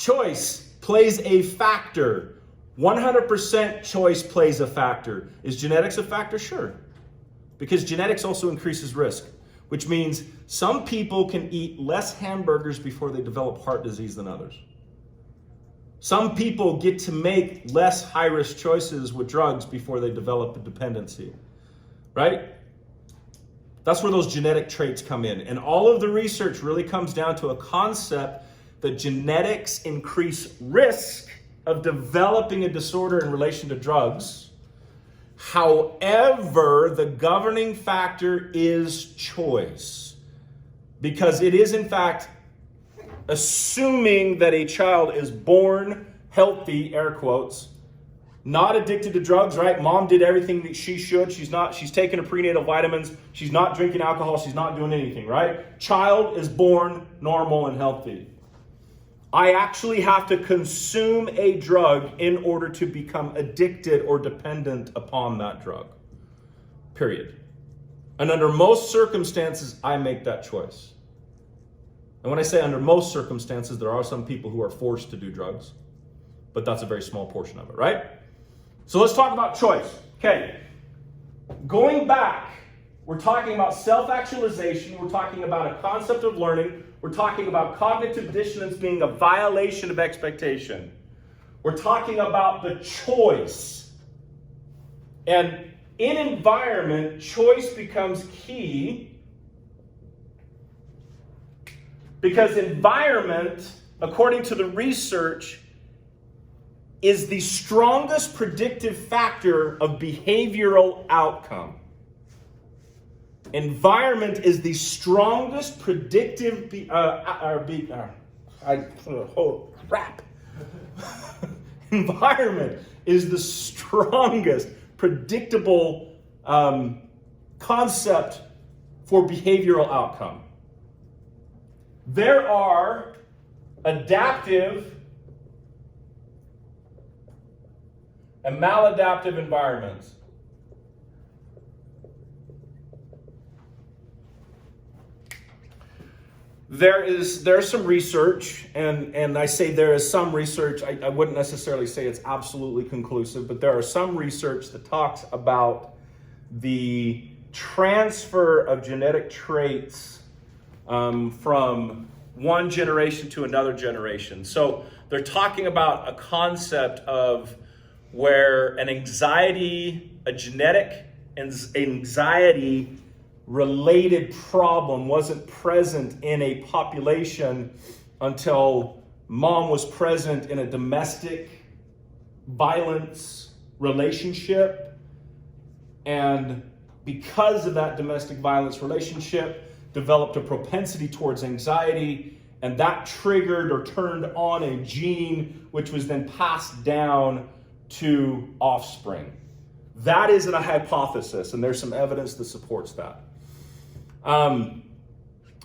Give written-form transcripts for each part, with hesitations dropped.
Choice plays a factor. 100% choice plays a factor. Is genetics a factor? Sure. Because genetics also increases risk, which means some people can eat less hamburgers before they develop heart disease than others. Some people get to make less high-risk choices with drugs before they develop a dependency, right? That's where those genetic traits come in. And all of the research really comes down to a concept that genetics increase risk of developing a disorder in relation to drugs. However, the governing factor is choice, because it is in fact assuming that a child is born healthy, air quotes, not addicted to drugs, right? Mom did everything that she should. She's taking her prenatal vitamins. She's not drinking alcohol. She's not doing anything, right? Child is born normal and healthy. I actually have to consume a drug in order to become addicted or dependent upon that drug, period. And under most circumstances, I make that choice. And when I say under most circumstances, there are some people who are forced to do drugs, but that's a very small portion of it, right? So let's talk about choice. Okay, going back, we're talking about self-actualization. We're talking about a concept of learning. We're talking about cognitive dissonance being a violation of expectation. We're talking about the choice. And in environment, choice becomes key, because environment, according to the research, is the strongest predictive factor of behavioral outcome. Environment is the strongest predictive Environment is the strongest predictable concept for behavioral outcome. There are adaptive and maladaptive environments. There's some research, and I say there is some research, I wouldn't necessarily say it's absolutely conclusive, but there are some research that talks about the transfer of genetic traits from one generation to another generation. So they're talking about a concept of where a genetic anxiety related problem wasn't present in a population until mom was present in a domestic violence relationship. And because of that domestic violence relationship, developed a propensity towards anxiety, and that triggered or turned on a gene which was then passed down to offspring. That is a hypothesis, and there's some evidence that supports that.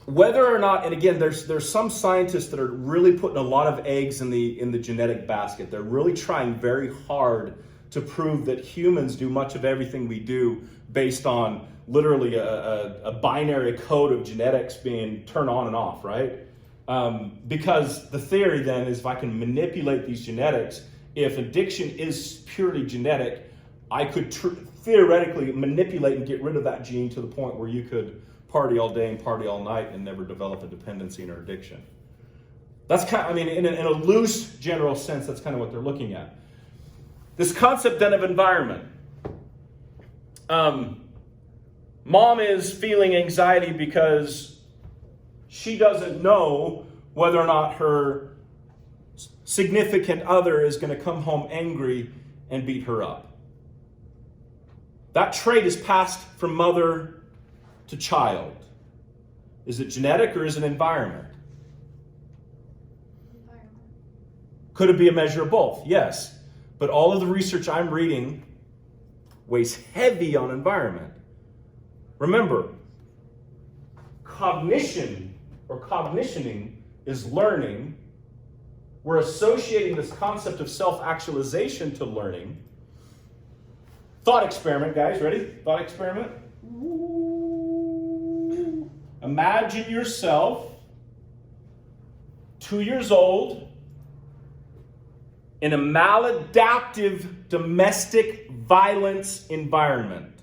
Whether or not, and again, there's some scientists that are really putting a lot of eggs in the genetic basket. They're really trying very hard to prove that humans do much of everything we do based on literally a binary code of genetics being turned on and off, right? Because the theory then is, if I can manipulate these genetics, if addiction is purely genetic, I could theoretically manipulate and get rid of that gene to the point where you could party all day and party all night and never develop a dependency or addiction. That's in a loose general sense, that's kind of what they're looking at. This concept then of environment. Mom is feeling anxiety because she doesn't know whether or not her significant other is going to come home angry and beat her up. That trait is passed from mother to child. Is it genetic or is it environment? Could it be a measure of both? Yes. But all of the research I'm reading weighs heavy on environment. Remember, cognition or cognitioning is learning. We're associating this concept of self-actualization to learning. Thought experiment, guys. Ready? Thought experiment. Ooh. Imagine yourself 2 years old in a maladaptive domestic violence environment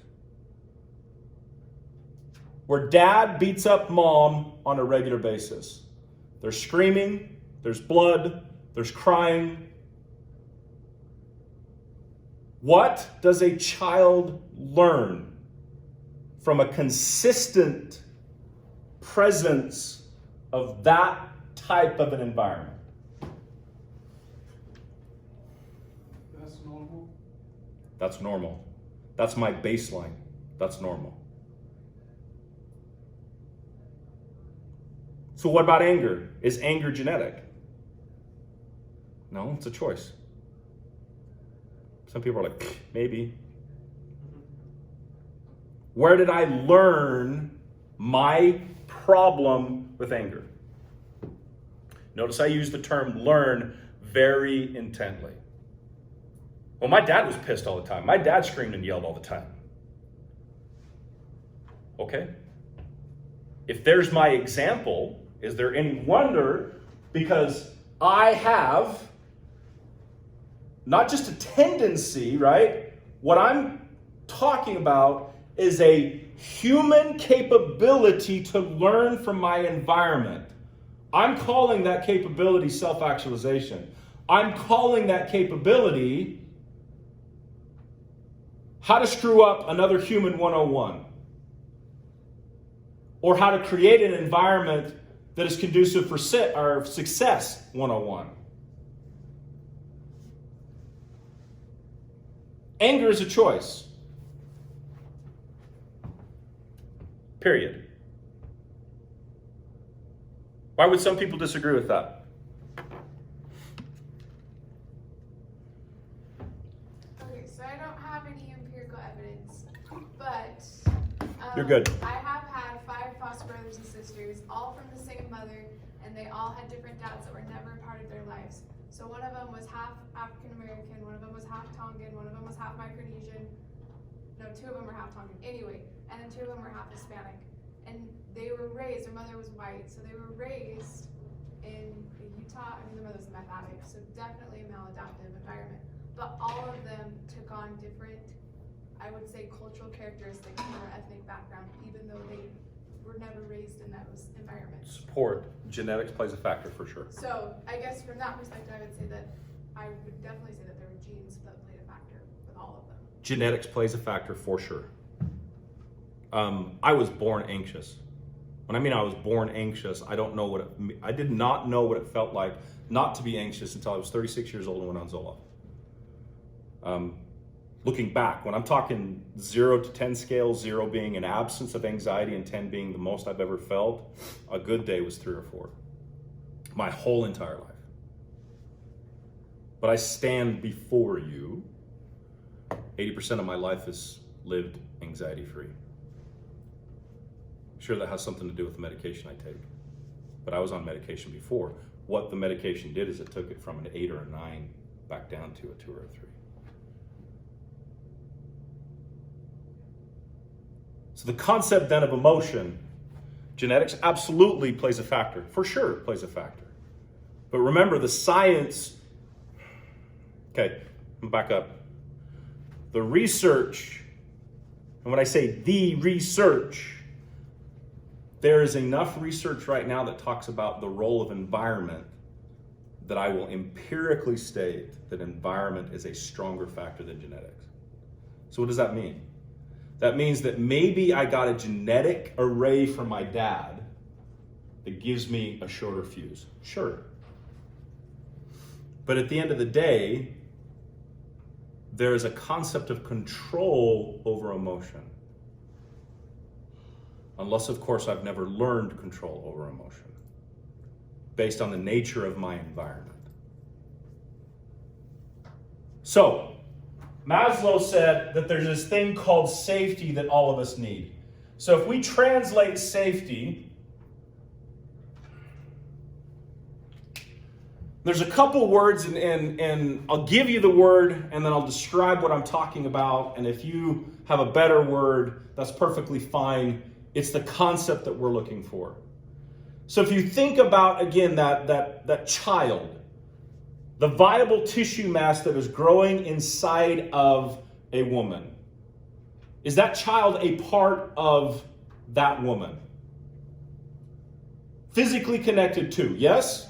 where dad beats up mom on a regular basis. There's screaming, there's blood, there's crying. What does a child learn from a consistent presence of that type of an environment? That's normal. That's normal. That's my baseline. That's normal. So what about anger? Is anger genetic? No, it's a choice. Some people are like, maybe. Where did I learn my problem with anger? Notice I use the term learn very intently. Well, my dad was pissed all the time. My dad screamed and yelled all the time. Okay. If there's my example, is there any wonder? Because I have not just a tendency, right? What I'm talking about is a human capability to learn from my environment. I'm calling that capability self-actualization. I'm calling that capability how to screw up another human 101. Or how to create an environment that is conducive for success 101. Anger is a choice. Period. Why would some people disagree with that? Okay, so I don't have any empirical evidence, but You're good. I have had 5 foster brothers and sisters, all from the same mother, and they all had different dads that were never a part of their lives. So one of them was half African American, one of them was half Tongan, one of them was half Micronesian. No, 2 of them were half Tongan. Anyway, and then 2 of them were half Hispanic. And they were raised, their mother was white, so they were raised in Utah. I mean, their mother was a meth addict, so definitely a maladaptive environment. But all of them took on different, I would say, cultural characteristics from their ethnic background, even though they were never raised in those environments. Support. Genetics plays a factor for sure. So I guess from that perspective, I would say that I would definitely say that there were genes that played a factor with all of them. Genetics plays a factor for sure. I was born anxious. When I mean I was born anxious, I did not know what it felt like not to be anxious until I was 36 years old and went on Zoloft. Looking back, when I'm talking 0 to 10 scale, 0 being an absence of anxiety and 10 being the most I've ever felt, a good day was 3 or 4. My whole entire life. But I stand before you, 80% of my life is lived anxiety-free. Sure, that has something to do with the medication I take. But I was on medication before. What the medication did is it took it from an 8 or a 9 back down to a 2 or a 3. So the concept then of emotion, genetics absolutely plays a factor. For sure, it plays a factor. But remember, the science, okay, back up. The research, and when I say the research, there is enough research right now that talks about the role of environment that I will empirically state that environment is a stronger factor than genetics. So what does that mean? That means that maybe I got a genetic array from my dad that gives me a shorter fuse. Sure. But at the end of the day, there is a concept of control over emotion. Unless, of course, I've never learned control over emotion based on the nature of my environment. So, Maslow said that there's this thing called safety that all of us need. So if we translate safety, there's a couple words, and I'll give you the word, and then I'll describe what I'm talking about. And if you have a better word, that's perfectly fine. It's the concept that we're looking for. So if you think about, again, that child, the viable tissue mass that is growing inside of a woman. Is that child a part of that woman? Physically connected to, yes?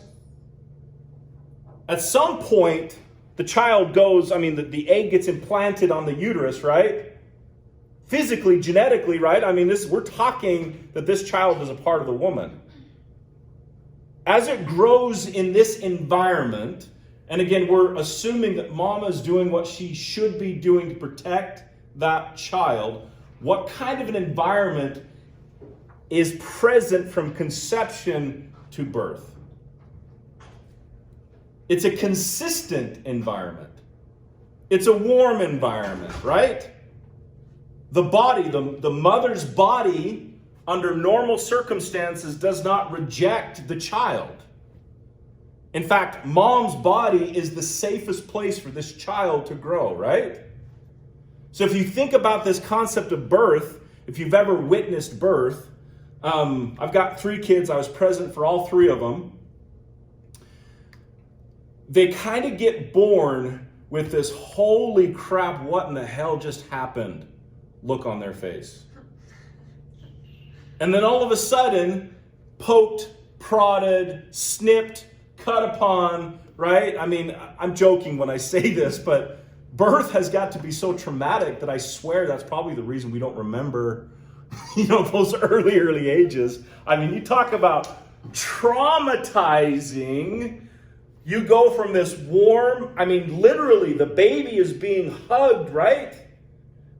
At some point, the child goes, the egg gets implanted on the uterus, right? Physically, genetically, right? We're talking that this child is a part of the woman. As it grows in this environment, and again, we're assuming that mama is doing what she should be doing to protect that child, what kind of an environment is present from conception to birth? It's a consistent environment. It's a warm environment, right? The body, the mother's body, under normal circumstances, does not reject the child. In fact, mom's body is the safest place for this child to grow, right? So if you think about this concept of birth, if you've ever witnessed birth, I've got 3 kids. I was present for all 3 of them. They kind of get born with this holy crap, what in the hell just happened look on their face. And then all of a sudden, poked, prodded, snipped, cut upon, right? I'm joking when I say this, but birth has got to be so traumatic that I swear that's probably the reason we don't remember, those early ages. You talk about traumatizing. You go from this warm, literally the baby is being hugged, right?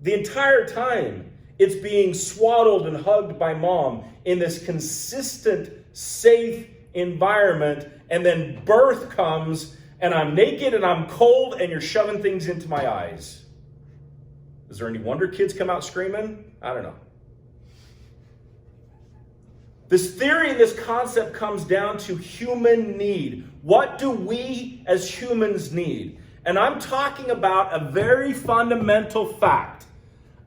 The entire time it's being swaddled and hugged by mom in this consistent, safe environment. And then birth comes and I'm naked and I'm cold and you're shoving things into my eyes. Is there any wonder kids come out screaming? I don't know. This theory, this concept comes down to human need. What do we as humans need? And I'm talking about a very fundamental fact,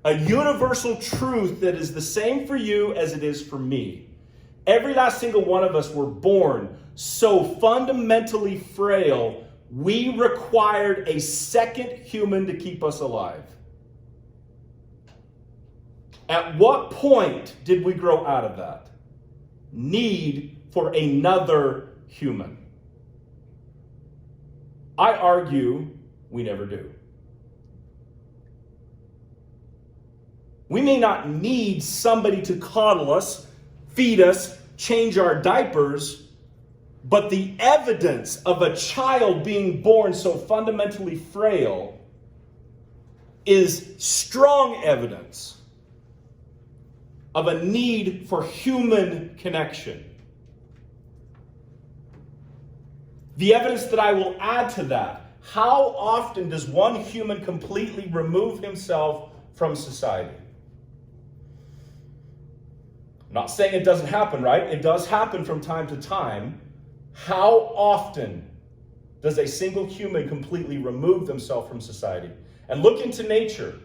a universal truth that is the same for you as it is for me. Every last single one of us were born so fundamentally frail, we required a second human to keep us alive. At what point did we grow out of that? Need for another human. I argue we never do. We may not need somebody to coddle us, feed us, change our diapers, but the evidence of a child being born so fundamentally frail is strong evidence of a need for human connection. The evidence that I will add to that, how often does one human completely remove himself from society? I'm not saying it doesn't happen, right? It does happen from time to time. How often does a single human completely remove themselves from society? And look into nature.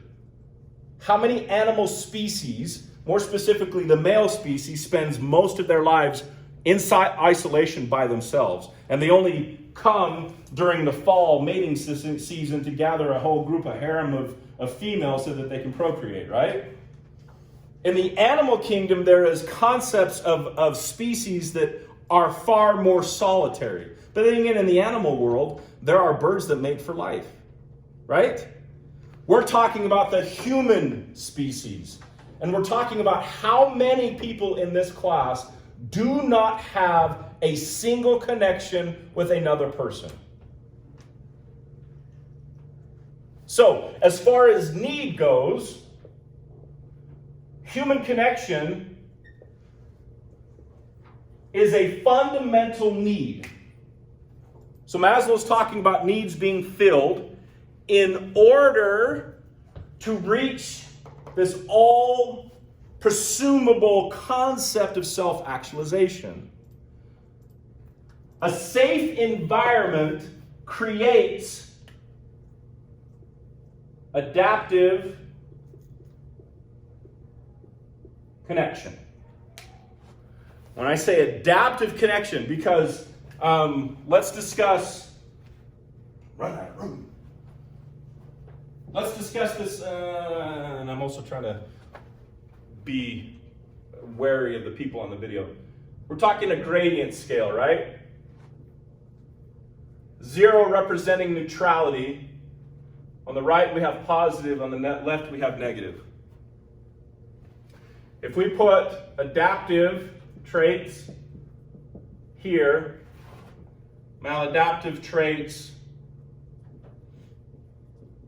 How many animal species, more specifically the male species, spends most of their lives inside isolation by themselves? And they only come during the fall mating season to gather a whole group, a harem of females so that they can procreate, right? In the animal kingdom, there is concepts of species that are far more solitary. But then again, in the animal world, there are birds that mate for life, right? We're talking about the human species. And we're talking about how many people in this class do not have a single connection with another person. So, as far as need goes, human connection is a fundamental need. So Maslow's talking about needs being filled in order to reach this all-presumable concept of self-actualization. A safe environment creates adaptive connection. When I say adaptive connection, because let's discuss run out of room. Let's discuss this, and I'm also trying to be wary of the people on the video. We're talking a gradient scale, right? 0 representing neutrality. On the right we have positive, on the left we have negative. If we put adaptive traits here, maladaptive traits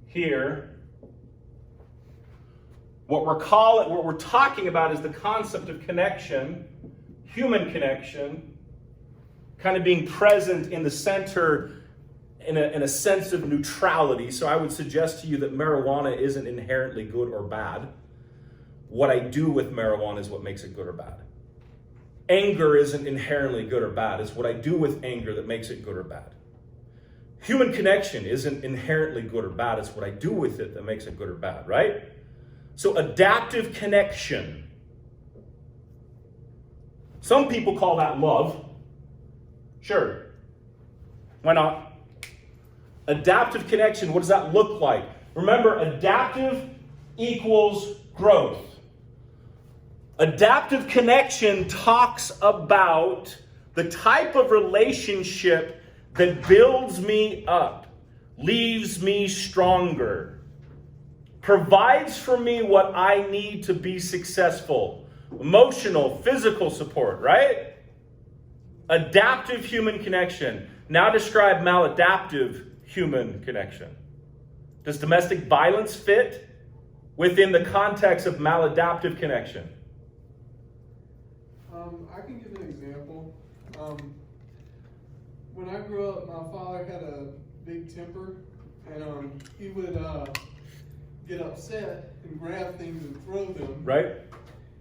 here, what we're talking about is the concept of connection, human connection, kind of being present in the center in a sense of neutrality. So I would suggest to you that marijuana isn't inherently good or bad. What I do with marijuana is what makes it good or bad. Anger isn't inherently good or bad. It's what I do with anger that makes it good or bad. Human connection isn't inherently good or bad. It's what I do with it that makes it good or bad, right? So adaptive connection. Some people call that love. Sure. Why not? Adaptive connection, what does that look like? Remember, adaptive equals growth. Adaptive connection talks about the type of relationship that builds me up, leaves me stronger, provides for me what I need to be successful. Emotional, physical support, right? Adaptive human connection. Now describe maladaptive human connection. Does domestic violence fit within the context of maladaptive connection? I can give an example. When I grew up, my father had a big temper, and he would get upset and grab things and throw them. Right?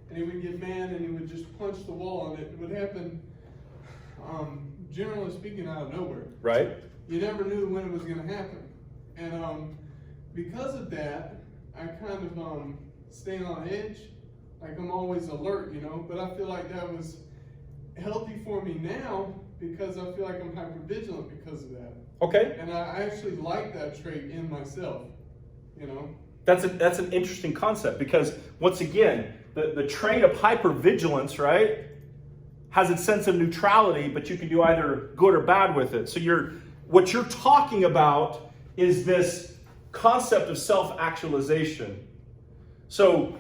And he would get mad and he would just punch the wall, and it would happen, generally speaking, out of nowhere. Right? You never knew when it was going to happen. And because of that, I kind of stay on edge. Like, I'm always alert, you know, but I feel like that was healthy for me now because I feel like I'm hypervigilant because of that. Okay. And I actually like that trait in myself, you know. That's an interesting concept because, once again, the trait of hypervigilance, right, has its sense of neutrality, but you can do either good or bad with it. So what you're talking about is this concept of self-actualization. So,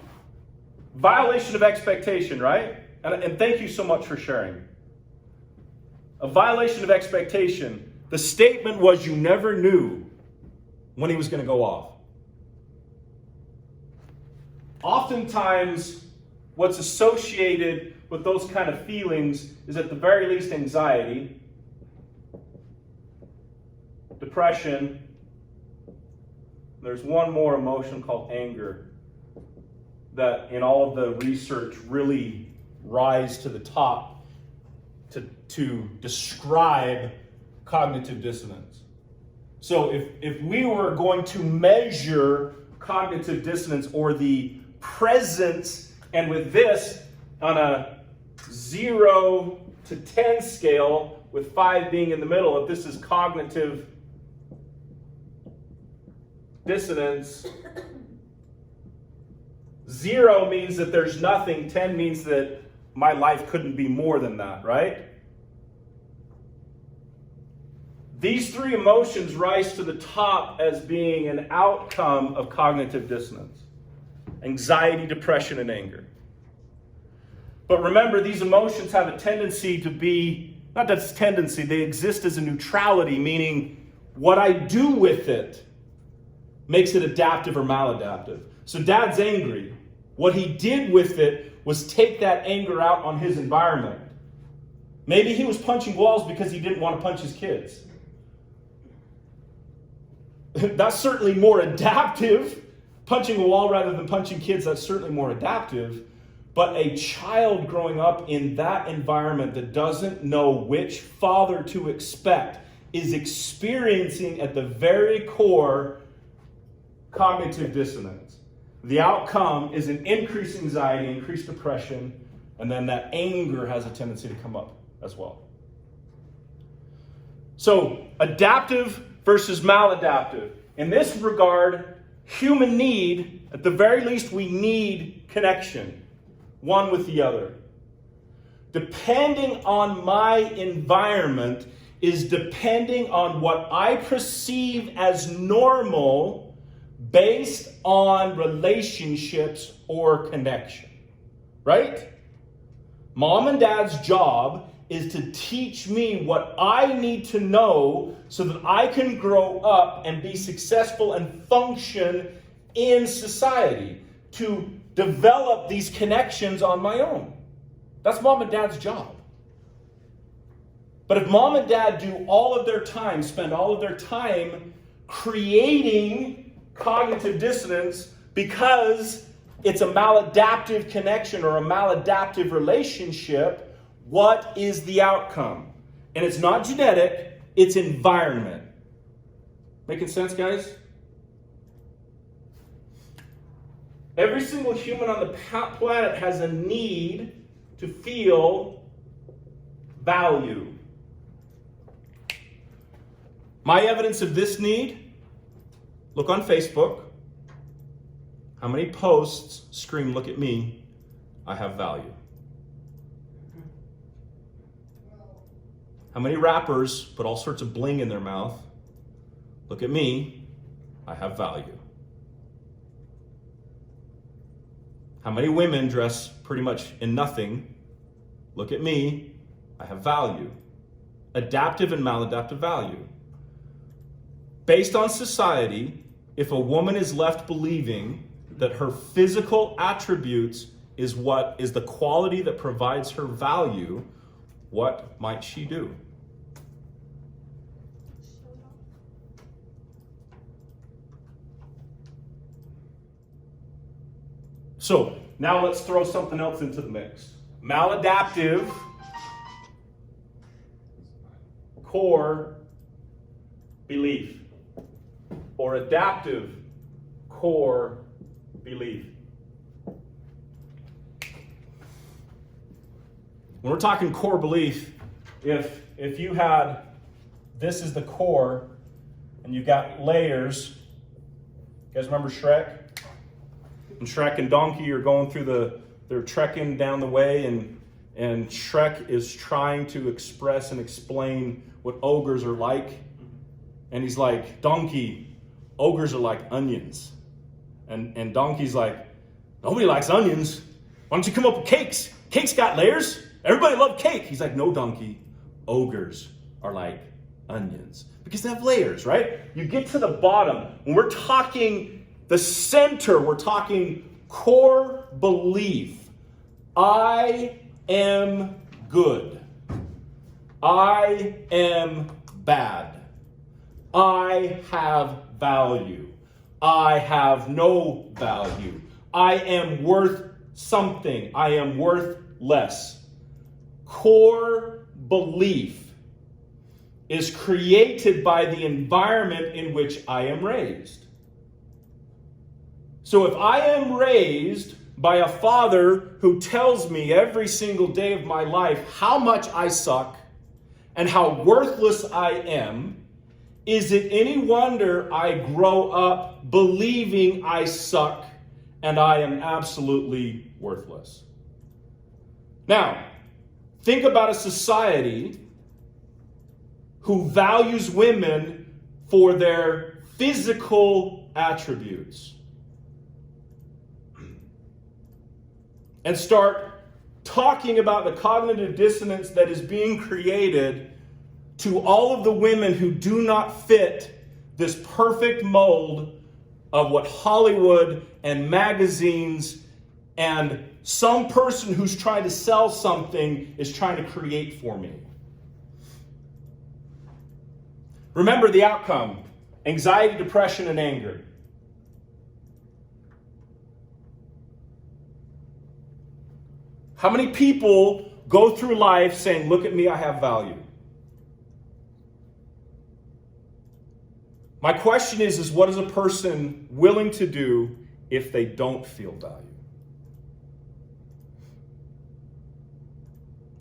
violation of expectation, right? And thank you so much for sharing. A violation of expectation. The statement was you never knew when he was going to go off. Oftentimes, what's associated with those kind of feelings is at the very least anxiety, depression. There's one more emotion called anger that in all of the research really rise to the top to describe cognitive dissonance. So if we were going to measure cognitive dissonance or the presence, and with this on a 0 to 10 scale, with 5 being in the middle, if this is cognitive dissonance, 0 means that there's nothing, 10 means that my life couldn't be more than that, right? These 3 emotions rise to the top as being an outcome of cognitive dissonance. Anxiety, depression, and anger. But remember, these emotions have a tendency to be, not that it's a tendency, they exist as a neutrality, meaning what I do with it makes it adaptive or maladaptive. So Dad's angry. What he did with it was take that anger out on his environment. Maybe he was punching walls because he didn't want to punch his kids. That's certainly more adaptive. Punching a wall rather than punching kids, that's certainly more adaptive. But a child growing up in that environment that doesn't know which father to expect is experiencing at the very core cognitive dissonance. The outcome is an increased anxiety, increased depression, and then that anger has a tendency to come up as well. So, adaptive versus maladaptive. In this regard, human need, at the very least, we need connection, one with the other. Depending on my environment is depending on what I perceive as normal based on relationships or connection. Right? Mom and dad's job is to teach me what I need to know so that I can grow up and be successful and function in society, to develop these connections on my own. That's mom and dad's job. But if mom and dad do all of their time, spend all of their time creating cognitive dissonance because it's a maladaptive connection or a maladaptive relationship, what is the outcome? And it's not genetic, it's environment. Making sense, guys? Every single human on the planet has a need to feel value. My evidence of this need, look on Facebook. How many posts scream, "Look at me, I have value"? How many rappers put all sorts of bling in their mouth? "Look at me, I have value"? How many women dress pretty much in nothing? "Look at me, I have value"? Adaptive and maladaptive value. Based on society, if a woman is left believing that her physical attributes is the quality that provides her value, what might she do? So now let's throw something else into the mix. Maladaptive core belief or adaptive core belief. When we're talking core belief, if you had, this is the core, and you've got layers. You guys remember Shrek? And Shrek and Donkey are going through they're trekking down the way, and Shrek is trying to express and explain what ogres are like. And he's like, "Donkey, ogres are like onions." And Donkey's like, "Nobody likes onions. Why don't you come up with cakes? Cake's got layers. Everybody loves cake." He's like, "No, Donkey, ogres are like onions." Because they have layers, right? You get to the bottom. When we're talking the center, we're talking core belief. I am good. I am bad. I have value. I have no value. I am worth something. I am worth less. Core belief is created by the environment in which I am raised. So if I am raised by a father who tells me every single day of my life how much I suck and how worthless I am, is it any wonder I grow up believing I suck and I am absolutely worthless? Now, think about a society who values women for their physical attributes. And start talking about the cognitive dissonance that is being created to all of the women who do not fit this perfect mold of what Hollywood and magazines and some person who's trying to sell something is trying to create for me. Remember the outcome: anxiety, depression, and anger. How many people go through life saying, "Look at me, I have value"? My question is what is a person willing to do if they don't feel value?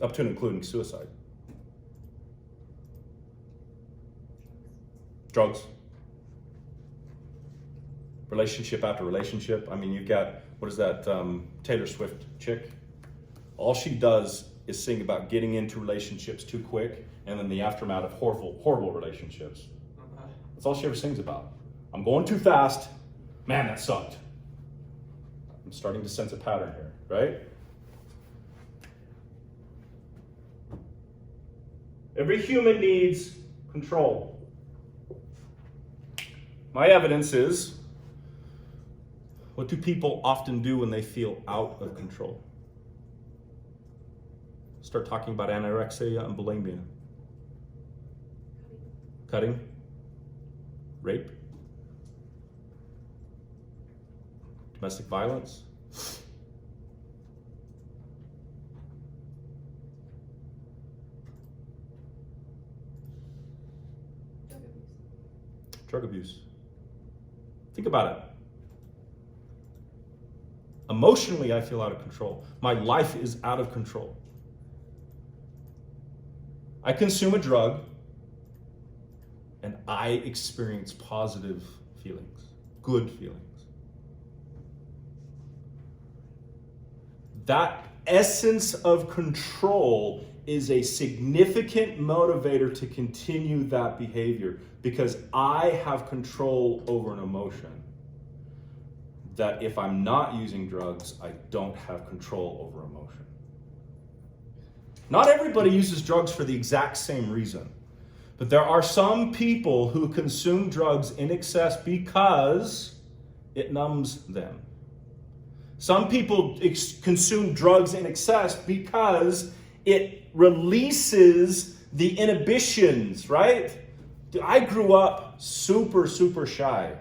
Up to and including suicide. Drugs. Relationship after relationship. I mean, you've got, what is that, Taylor Swift chick? All she does is sing about getting into relationships too quick and then the aftermath of horrible relationships. That's all she ever sings about. I'm going too fast. Man, that sucked. I'm starting to sense a pattern here, right? Every human needs control. My evidence is, what do people often do when they feel out of control? Start talking about anorexia and bulimia. Cutting. Rape. Domestic violence. Drug abuse. Think about it. Emotionally, I feel out of control. My life is out of control. I consume a drug and I experience positive feelings, good feelings. That essence of control is a significant motivator to continue that behavior because I have control over an emotion that if I'm not using drugs, I don't have control over emotion. Not everybody uses drugs for the exact same reason, but there are some people who consume drugs in excess because it numbs them. Some people consume drugs in excess because it releases the inhibitions, right? I grew up super shy.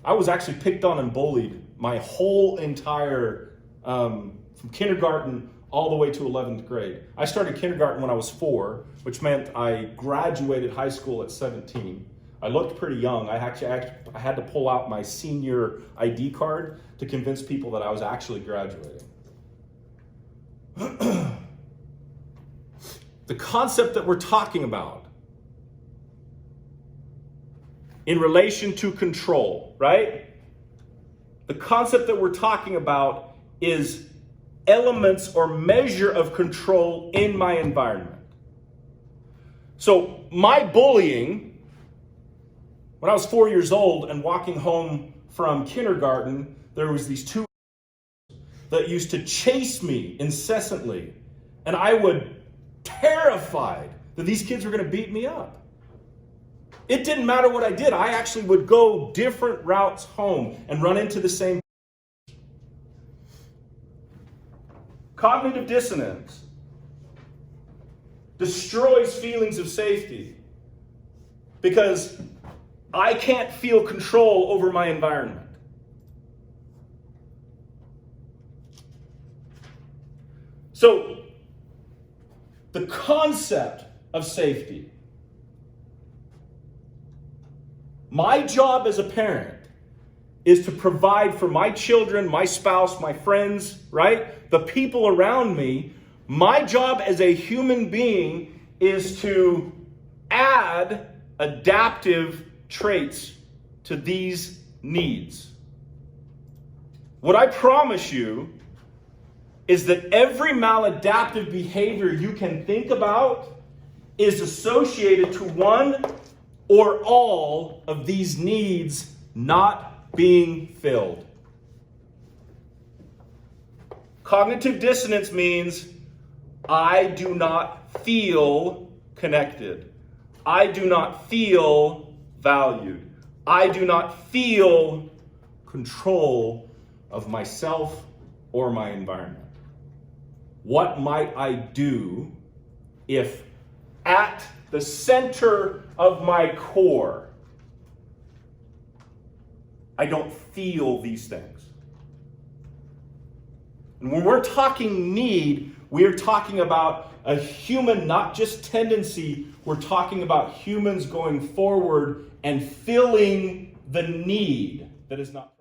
I was actually picked on and bullied my whole entire, from kindergarten all the way to 11th grade. I started kindergarten when I was 4, which meant I graduated high school at 17. I looked pretty young. I had to pull out my senior ID card to convince people that I was actually graduating. The concept that we're talking about in relation to control, right? The concept that we're talking about is elements or measure of control in my environment. So my bullying, when I was 4 years old and walking home from kindergarten, there was these 2 that used to chase me incessantly. And I was terrified that these kids were going to beat me up. It didn't matter what I did. I actually would go different routes home and run into the same. Cognitive dissonance destroys feelings of safety because I can't feel control over my environment. So, the concept of safety. My job as a parent is to provide for my children, my spouse, my friends, right? The people around me. My job as a human being is to add adaptive traits to these needs. What I promise you is that every maladaptive behavior you can think about is associated to one or all of these needs not being filled. Cognitive dissonance means I do not feel connected. I do not feel valued. I do not feel control of myself or my environment. What might I do if at the center of my core, I don't feel these things? And when we're talking need, we're talking about a human, not just tendency. We're talking about humans going forward and filling the need that is not present.